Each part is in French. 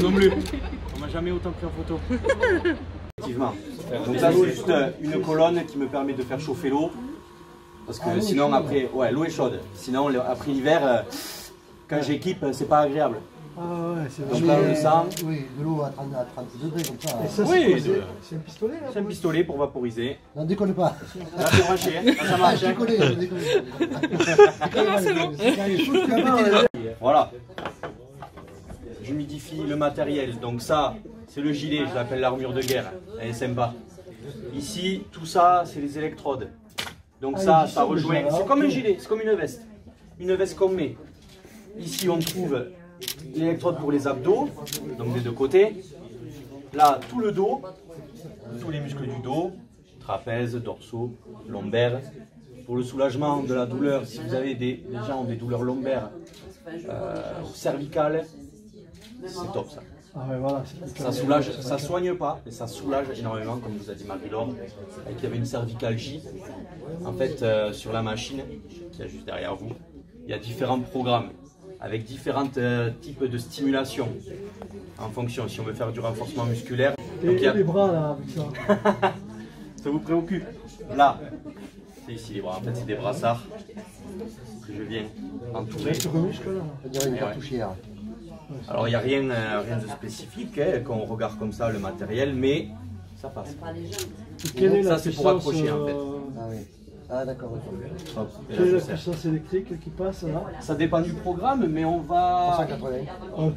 non plus. On m'a jamais autant pris en photo. Effectivement. Donc ça c'est juste une colonne qui me permet de faire chauffer l'eau. Parce que sinon après, ouais, l'eau est chaude. Sinon après l'hiver, quand j'équipe, c'est pas agréable. Ah ouais, c'est donc là on le sent. Oui, de l'eau à 30 degrés comme ça. Et ça oui, c'est un pistolet là. C'est un pistolet pour vaporiser. Non, déconne pas. Là c'est branché, hein. Ça marche. Déconne. Voilà. J'humidifie le matériel. Donc ça, c'est le gilet, je l'appelle l'armure de guerre. Elle est sympa. Ici, tout ça, c'est les électrodes. Donc ça rejoint. C'est comme un gilet, c'est comme une veste. Une veste qu'on met. Ici, on trouve l'électrode pour les abdos, donc des deux côtés. Là, tout le dos, tous les muscles du dos, trapèze, dorsaux, lombaires. Pour le soulagement de la douleur, si vous avez des gens ont des douleurs lombaires, cervicales, c'est top ça. Ah ouais, voilà, ça soulage, ça soigne pas, mais ça soulage énormément, comme vous a dit Marie-Laure, qui avait une cervicalgie. En fait, sur la machine, qui est juste derrière vous, il y a différents programmes avec différents types de stimulation en fonction, si on veut faire du renforcement musculaire. Et donc, les bras là, avec ça. Ça vous préoccupe? Là, c'est ici les bras, en fait c'est des brassards que je viens entourer. Alors il n'y a rien de spécifique, hein, quand on regarde comme ça le matériel, mais ça passe. Ça c'est pour accrocher en fait. Ah oui. Ah d'accord. Quelle est la puissance électrique qui passe là? Ça dépend du programme, mais on va... 180. On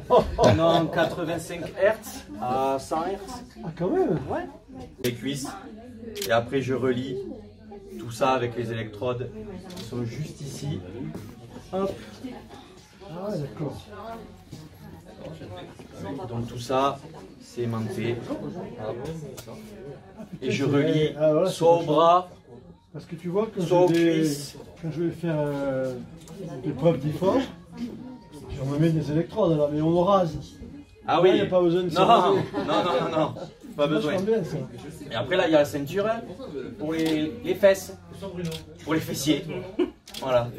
est en 85 Hz à 100 Hz. Ah quand même? Ouais. Les cuisses. Et après je relie tout ça avec les électrodes qui sont juste ici. Hop. Ah ouais, d'accord. Donc tout ça, c'est aimanté. Et je relie soit au bras, parce que tu vois, quand je vais faire l'épreuve d'effort, on me met des électrodes là, mais on le rase. Ah oui. Il n'y a pas besoin de non, pas besoin. Et après là, il y a la ceinture pour les fesses, pour les fessiers. Voilà.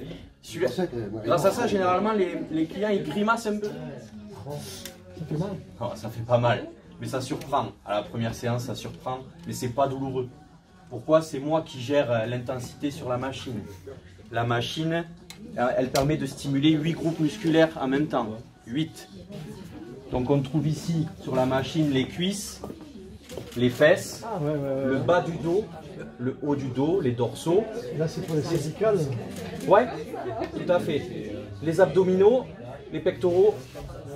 Grâce à ça, généralement, les clients ils grimacent un peu. Ça fait mal. Oh, ça fait pas mal, mais ça surprend. À la première séance, ça surprend, mais c'est pas douloureux. Pourquoi? C'est moi qui gère l'intensité sur la machine. La machine, elle permet de stimuler 8 groupes musculaires en même temps. 8. Donc on trouve ici, sur la machine, les cuisses, les fesses, le bas du dos, le haut du dos, les dorsaux. Là c'est pour les cervicales. Ouais, tout à fait. Les abdominaux, les pectoraux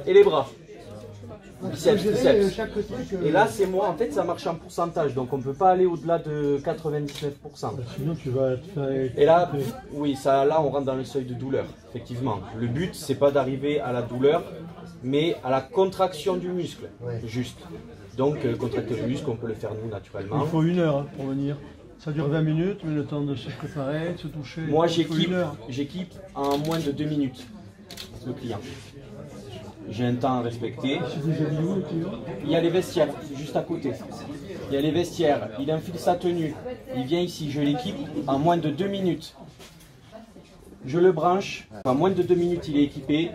et les bras. Biceps. Et là, c'est moi, en fait, ça marche en pourcentage, donc on ne peut pas aller au-delà de 99%. Sinon, tu vas te faire... Et là, oui, ça, là, on rentre dans le seuil de douleur, effectivement. Le but, c'est pas d'arriver à la douleur, mais à la contraction du muscle, juste. Donc, contracter le muscle, on peut le faire nous, naturellement. Il faut 1 heure pour venir. Ça dure 20 minutes, mais le temps de se préparer, de se toucher. Moi, j'équipe en moins de 2 minutes le client. J'ai un temps à respecter. Il y a les vestiaires, juste à côté. Il y a les vestiaires, il enfile sa tenue. Il vient ici, je l'équipe en moins de 2 minutes. Je le branche, en moins de 2 minutes il est équipé.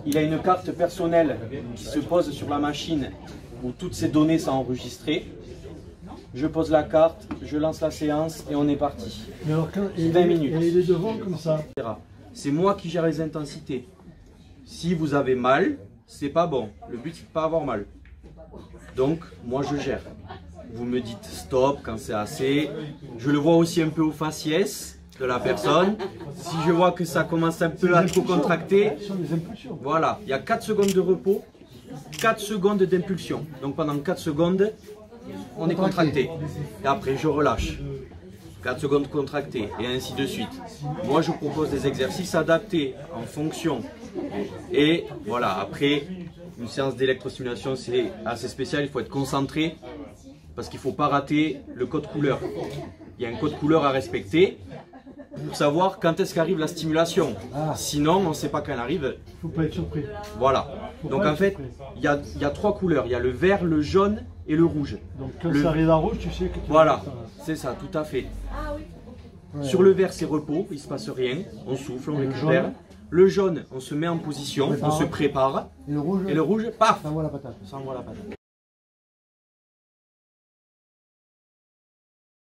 Il a une carte personnelle qui se pose sur la machine où toutes ces données sont enregistrées. Je pose la carte, je lance la séance et on est parti. Mais alors, 20 minutes. Et il est devant comme ça. C'est moi qui gère les intensités. Si vous avez mal, c'est pas bon. Le but c'est de pas avoir mal. Donc moi je gère. Vous me dites stop quand c'est assez. Je le vois aussi un peu au faciès de la personne. Si je vois que ça commence un peu à trop contracter, voilà, il y a 4 secondes de repos, 4 secondes d'impulsion. Donc pendant 4 secondes, on est contracté. Et après je relâche. 4 secondes contractées et ainsi de suite. Moi je propose des exercices adaptés en fonction. Et voilà, après une séance d'électrostimulation c'est assez spécial, il faut être concentré parce qu'il ne faut pas rater le code couleur. Il y a un code couleur à respecter pour savoir quand est-ce qu'arrive la stimulation. Sinon on ne sait pas quand elle arrive. Il ne faut pas être surpris. Voilà. Donc en fait, il y a 3 couleurs. Il y a le vert, le jaune et le rouge. Donc quand ça arrive à rouge, tu sais que tu... Voilà, c'est ça, tout à fait. Ouais. Sur le vert, c'est repos, il ne se passe rien. On souffle, on récupère. Le jaune, on se met en position, on se prépare. Et le rouge, paf, ça envoie la patate. ça envoie la patate.